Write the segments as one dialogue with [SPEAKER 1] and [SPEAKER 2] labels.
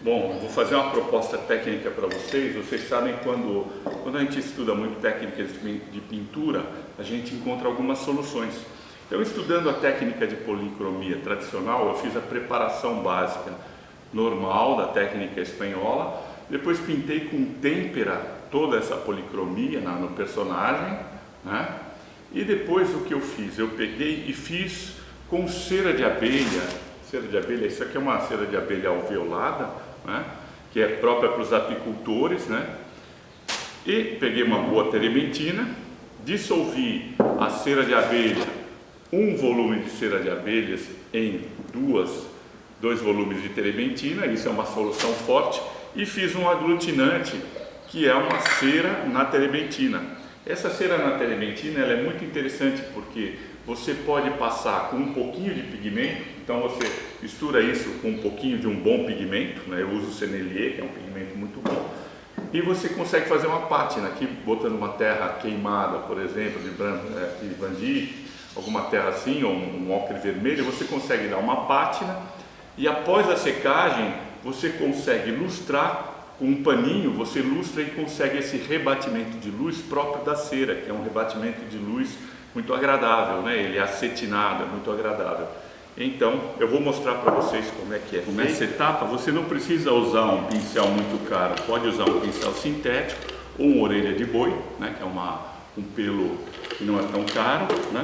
[SPEAKER 1] Bom, eu vou fazer uma proposta técnica para vocês. Vocês sabem quando a gente estuda muito técnicas de pintura, a gente encontra algumas soluções. Então, estudando a técnica de policromia tradicional, eu fiz a preparação básica normal da técnica espanhola, depois pintei com têmpera toda essa policromia no personagem, né? E depois o que eu fiz? Eu peguei e fiz com cera de abelha. Cera de abelha, isso aqui é uma cera de abelha alveolada, né? Que é própria para os apicultores, né? E peguei uma boa terebentina, dissolvi a cera de abelha, um volume de cera de abelhas em dois volumes de terebentina, isso é uma solução forte, e fiz um aglutinante, que é uma cera na terebentina. Essa cera na terebentina ela é muito interessante porque você pode passar com um pouquinho de pigmento, então você mistura isso com um pouquinho de um bom pigmento, né? Eu uso o Sennelier, que é um pigmento muito bom, e você consegue fazer uma pátina aqui, botando uma terra queimada, por exemplo, de Van Dyck, alguma terra assim, ou um ocre vermelho, você consegue dar uma pátina, e após a secagem, você consegue lustrar com um paninho, você lustra e consegue esse rebatimento de luz próprio da cera, que é um rebatimento de luz muito agradável, né? Ele é acetinado, é muito agradável. Então, eu vou mostrar para vocês como é que é. Nessa etapa, você não precisa usar um pincel muito caro, pode usar um pincel sintético ou uma orelha de boi, né? Que é um pelo que não é tão caro, né?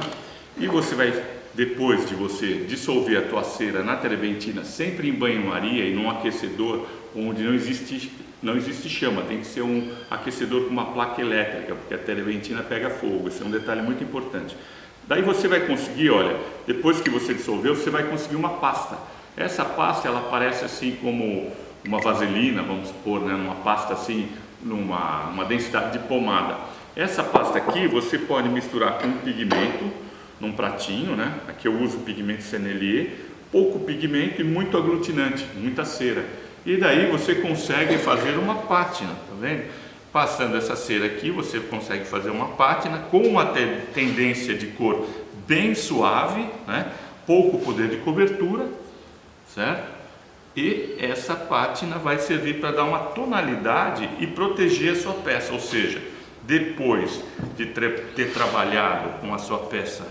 [SPEAKER 1] E você vai, depois de você dissolver a tua cera na terebentina, sempre em banho-maria e num aquecedor onde não existe chama, tem que ser um aquecedor com uma placa elétrica, porque a terebentina pega fogo, esse é um detalhe muito importante. Daí você vai conseguir, olha, depois que você dissolveu, você vai conseguir uma pasta. Essa pasta, ela parece assim como uma vaselina, vamos supor, né? Uma pasta assim, numa densidade de pomada. Essa pasta aqui, você pode misturar com um pigmento, num pratinho, né? Aqui eu uso pigmento Sennelier, pouco pigmento e muito aglutinante, muita cera. E daí você consegue fazer uma pátina, tá vendo? Passando essa cera aqui, você consegue fazer uma pátina com uma tendência de cor bem suave, né? Pouco poder de cobertura, certo? E essa pátina vai servir para dar uma tonalidade e proteger a sua peça, ou seja, depois de ter trabalhado com a sua peça,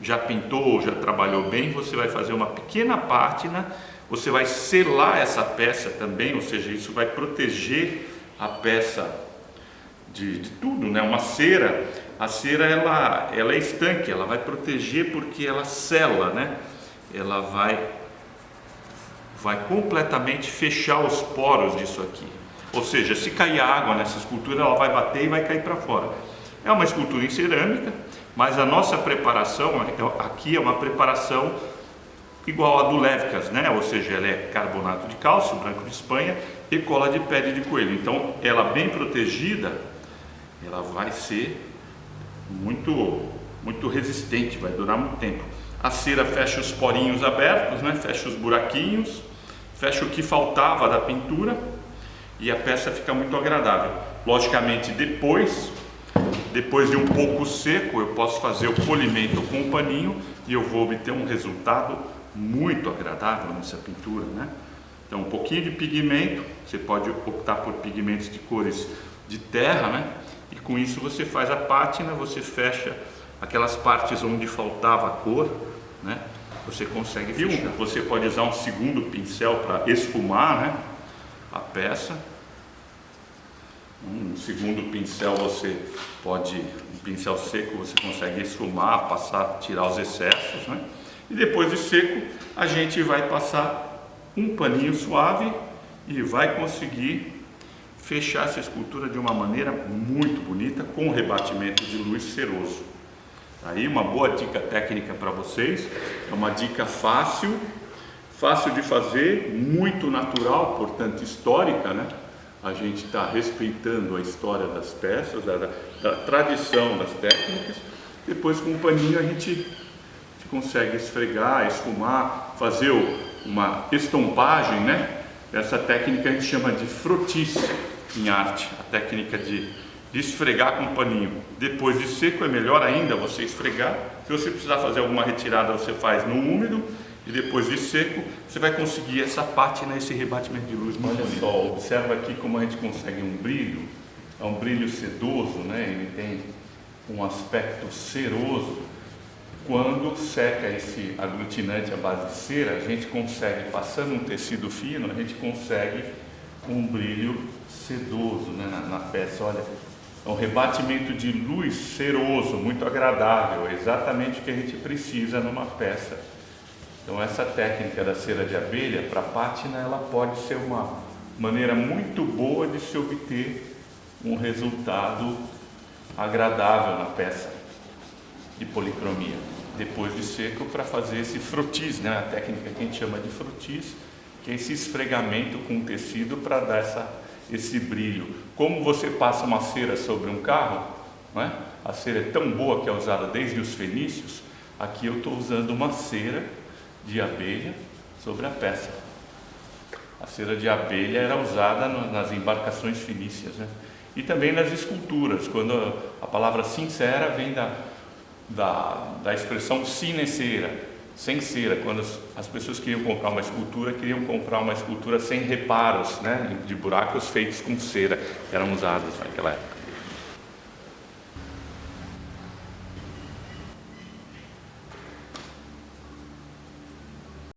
[SPEAKER 1] já pintou, já trabalhou bem, você vai fazer uma pequena pátina, você vai selar essa peça também, ou seja, isso vai proteger a peça de tudo, né? Uma cera, a cera ela é estanque, ela vai proteger porque ela sela, né? Ela vai completamente fechar os poros disso aqui. Ou seja, se cair água nessa escultura, ela vai bater e vai cair para fora. É uma escultura em cerâmica, mas a nossa preparação aqui é uma preparação igual a do Levkas, né? Ou seja, ela é carbonato de cálcio, branco de Espanha e cola de pele de coelho. Então, ela bem protegida, ela vai ser muito resistente, vai durar muito tempo. A cera fecha os porinhos abertos, né? Fecha os buraquinhos, fecha o que faltava da pintura e a peça fica muito agradável. Logicamente, depois de um pouco seco, eu posso fazer o polimento com o paninho e eu vou obter um resultado muito agradável nessa pintura, né? Então, um pouquinho de pigmento, você pode optar por pigmentos de cores de terra, né? E com isso você faz a pátina, você fecha aquelas partes onde faltava a cor, né? Você consegue fechar. Você pode usar um segundo pincel para esfumar, né? A peça. Um segundo pincel um pincel seco você consegue esfumar, passar, tirar os excessos, né? E depois de seco a gente vai passar um paninho suave e vai conseguir fechar essa escultura de uma maneira muito bonita com rebatimento de luz ceroso. Aí uma boa dica técnica para vocês, é uma dica fácil de fazer, muito natural, portanto histórica, né? A gente está respeitando a história das peças, da tradição das técnicas. Depois com um paninho a gente consegue esfregar, esfumar, fazer uma estompagem, né? Essa técnica a gente chama de frottis em arte, a técnica de esfregar com um paninho. Depois de seco é melhor ainda você esfregar. Se você precisar fazer alguma retirada, você faz no úmido E depois de seco, você vai conseguir essa pátina, esse rebatimento de luz muito bonito. Olha só, observa aqui como a gente consegue um brilho. É um brilho sedoso, né? Ele tem um aspecto ceroso. Quando seca esse aglutinante à base de cera, a gente consegue, passando um tecido fino, a gente consegue um brilho sedoso, né, na peça. Olha, é um rebatimento de luz ceroso, muito agradável, é exatamente o que a gente precisa numa peça. Então essa técnica da cera de abelha para pátina, ela pode ser uma maneira muito boa de se obter um resultado agradável na peça de policromia. Depois de seco, para fazer esse frottis, né? A técnica que a gente chama de frottis, que é esse esfregamento com o tecido para dar esse brilho. Como você passa uma cera sobre um carro, né? A cera é tão boa que é usada desde os fenícios. Aqui eu estou usando uma cera de abelha sobre a peça. A cera de abelha era usada nas embarcações fenícias, né? E também nas esculturas, quando a palavra sincera vem da expressão sine cera, sem cera. Quando as pessoas queriam comprar uma escultura sem reparos, né, de buracos feitos com cera, que eram usados naquela época.